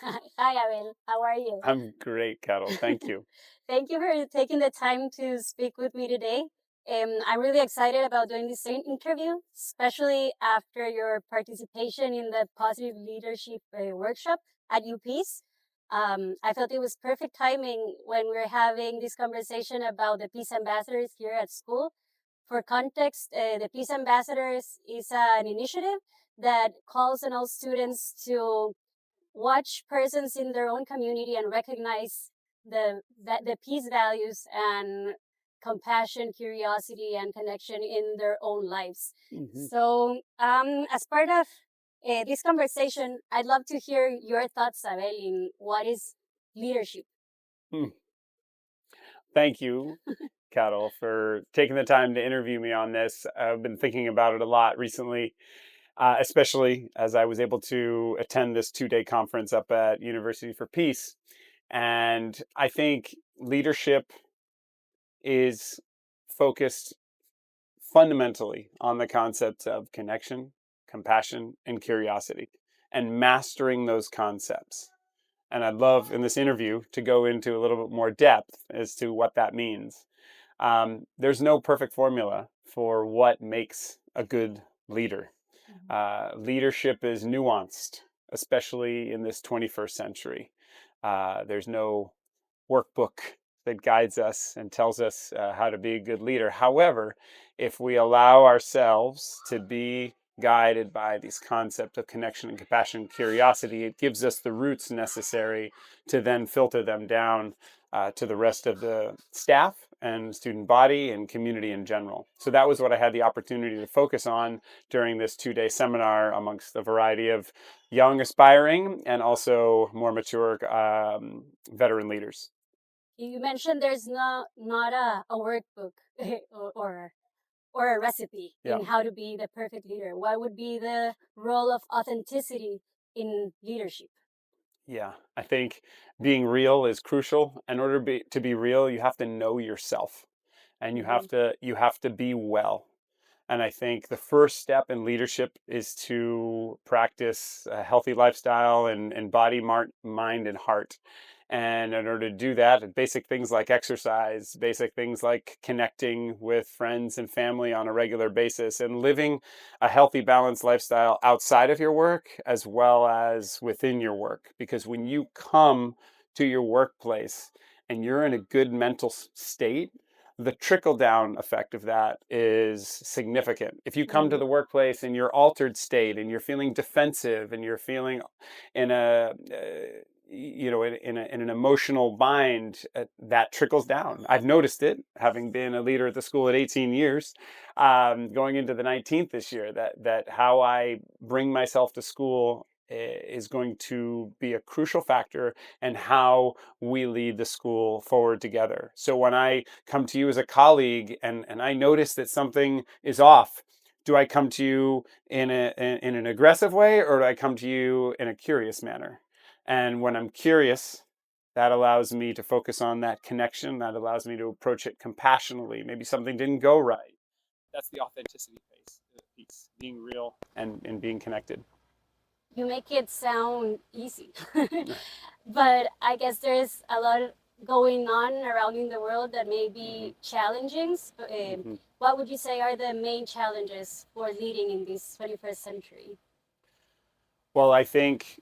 Hi, Abel. How are you? I'm great, Carol. Thank you. Thank you for taking the time to speak with me today. I'm really excited about doing this interview, especially after your participation in the Positive Leadership workshop at UPeace. I felt it was perfect timing when we're having this conversation about the Peace Ambassadors here at school. For context, the Peace Ambassadors is an initiative that calls on all students to watch persons in their own community and recognize the peace values and compassion, curiosity, and connection in their own lives. So, as part of this conversation, I'd love to hear your thoughts, Abel, in what is leadership. Hmm. Thank you, Carol, for taking the time to interview me on this. I've been thinking about it a lot recently, especially as I was able to attend this 2-day conference up at University for Peace. And I think leadership is focused fundamentally on the concepts of connection, compassion, and curiosity, and mastering those concepts. And I'd love in this interview to go into a little bit more depth as to what that means. There's no perfect formula for what makes a good leader. Leadership is nuanced, especially in this 21st century. There's no workbook that guides us and tells us how to be a good leader. However, if we allow ourselves to be guided by these concepts of connection and compassion and curiosity, it gives us the roots necessary to then filter them down to the rest of the staff and student body and community in general. So that was what I had the opportunity to focus on during this 2-day seminar amongst a variety of young aspiring and also more mature veteran leaders. You mentioned there's not a workbook or or a recipe Yeah. in how to be the perfect leader. What would be the role of authenticity in leadership? Yeah, I think being real is crucial. In order to be real, you have to know yourself, and you have to be well. And I think the first step in leadership is to practice a healthy lifestyle and body, mind, and heart. And in order to do that, basic things like exercise, basic things like connecting with friends and family on a regular basis, and living a healthy, balanced lifestyle outside of your work as well as within your work. Because when you come to your workplace and you're in a good mental state, the trickle down effect of that is significant. If you come to the workplace in your altered state and you're feeling defensive and you're feeling in a in an emotional bind, that trickles down. I've noticed it, having been a leader at the school at 18 years, going into the 19th this year. That how I bring myself to school is going to be a crucial factor in how we lead the school forward together. So when I come to you as a colleague and I notice that something is off, do I come to you in an aggressive way, or do I come to you in a curious manner? And when I'm curious, that allows me to focus on that connection. That allows me to approach it compassionately. Maybe something didn't go right. That's the authenticity piece, being real and being connected. You make it sound easy. But I guess there's a lot going on around in the world that may be challenging. What would you say are the main challenges for leading in this 21st century? Well, I think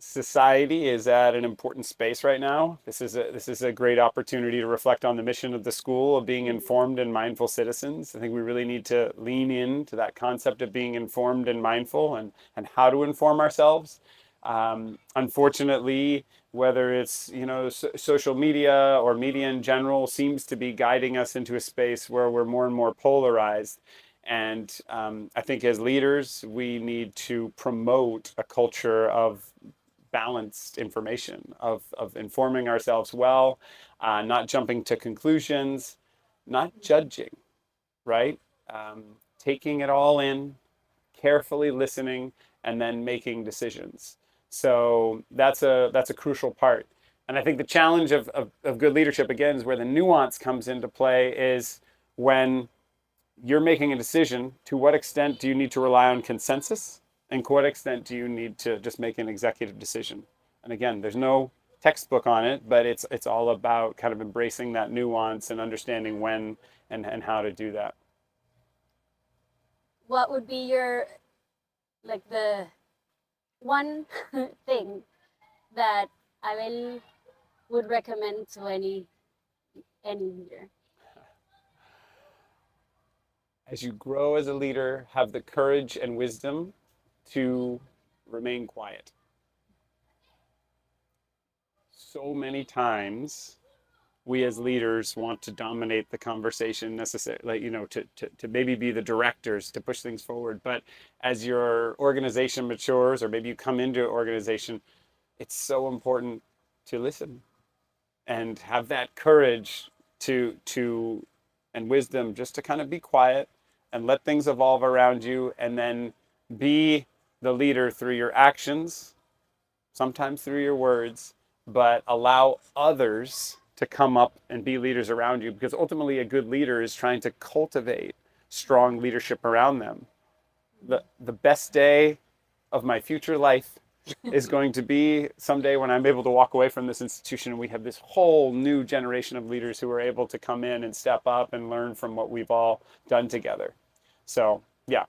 society is at an important space right now. This is a great opportunity to reflect on the mission of the school of being informed and mindful citizens. I think we really need to lean into that concept of being informed and mindful and how to inform ourselves. Unfortunately, whether it's social media or media in general seems to be guiding us into a space where we're more and more polarized. And I think as leaders, we need to promote a culture of balanced information, of informing ourselves well, not jumping to conclusions, not judging, right? Taking it all in, carefully listening, and then making decisions. So that's a crucial part. And I think the challenge of good leadership, again, is where the nuance comes into play, is when you're making a decision, to what extent do you need to rely on consensus And to what extent do you need to just make an executive decision? And again, there's no textbook on it, but it's all about kind of embracing that nuance and understanding when and how to do that. What would be your, like, the one thing that Abel would recommend to any leader? As you grow as a leader, have the courage and wisdom to remain quiet. So many times we as leaders want to dominate the conversation necessarily, to maybe be the directors to push things forward. But as your organization matures, or maybe you come into an organization, it's so important to listen and have that courage to and wisdom just to kind of be quiet and let things evolve around you, and then be the leader through your actions, sometimes through your words, but allow others to come up and be leaders around you, because ultimately a good leader is trying to cultivate strong leadership around them. The best day of my future life is going to be someday when I'm able to walk away from this institution and we have this whole new generation of leaders who are able to come in and step up and learn from what we've all done together. So, yeah.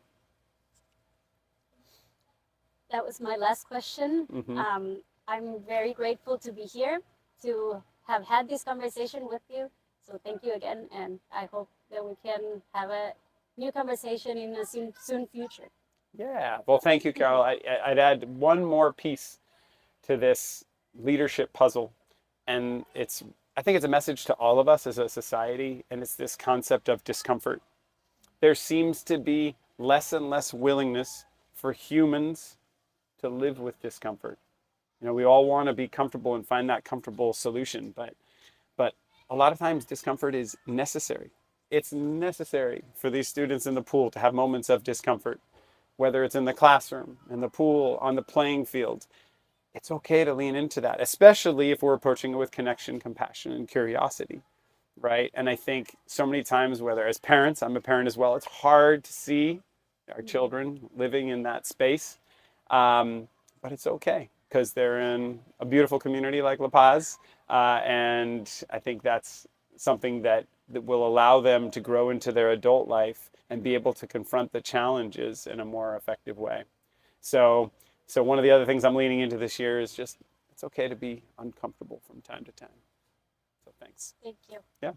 That was my last question. I'm very grateful to be here, to have had this conversation with you. So thank you again, and I hope that we can have a new conversation in a soon future. Yeah. Well, thank you, Carol. I'd add one more piece to this leadership puzzle, and I think it's a message to all of us as a society, and it's this concept of discomfort. There seems to be less and less willingness for humans to live with discomfort. We all want to be comfortable and find that comfortable solution, but a lot of times discomfort is necessary. It's necessary for these students in the pool to have moments of discomfort, whether it's in the classroom, in the pool, on the playing field. It's okay to lean into that, especially if we're approaching it with connection, compassion, and curiosity, right? And I think so many times, whether as parents, I'm a parent as well, it's hard to see our children living in that space, but it's okay, because they're in a beautiful community like La Paz, and I think that's something that will allow them to grow into their adult life and be able to confront the challenges in a more effective way. So one of the other things I'm leaning into this year is just, it's okay to be uncomfortable from time to time. So thanks. Thank you. Yeah.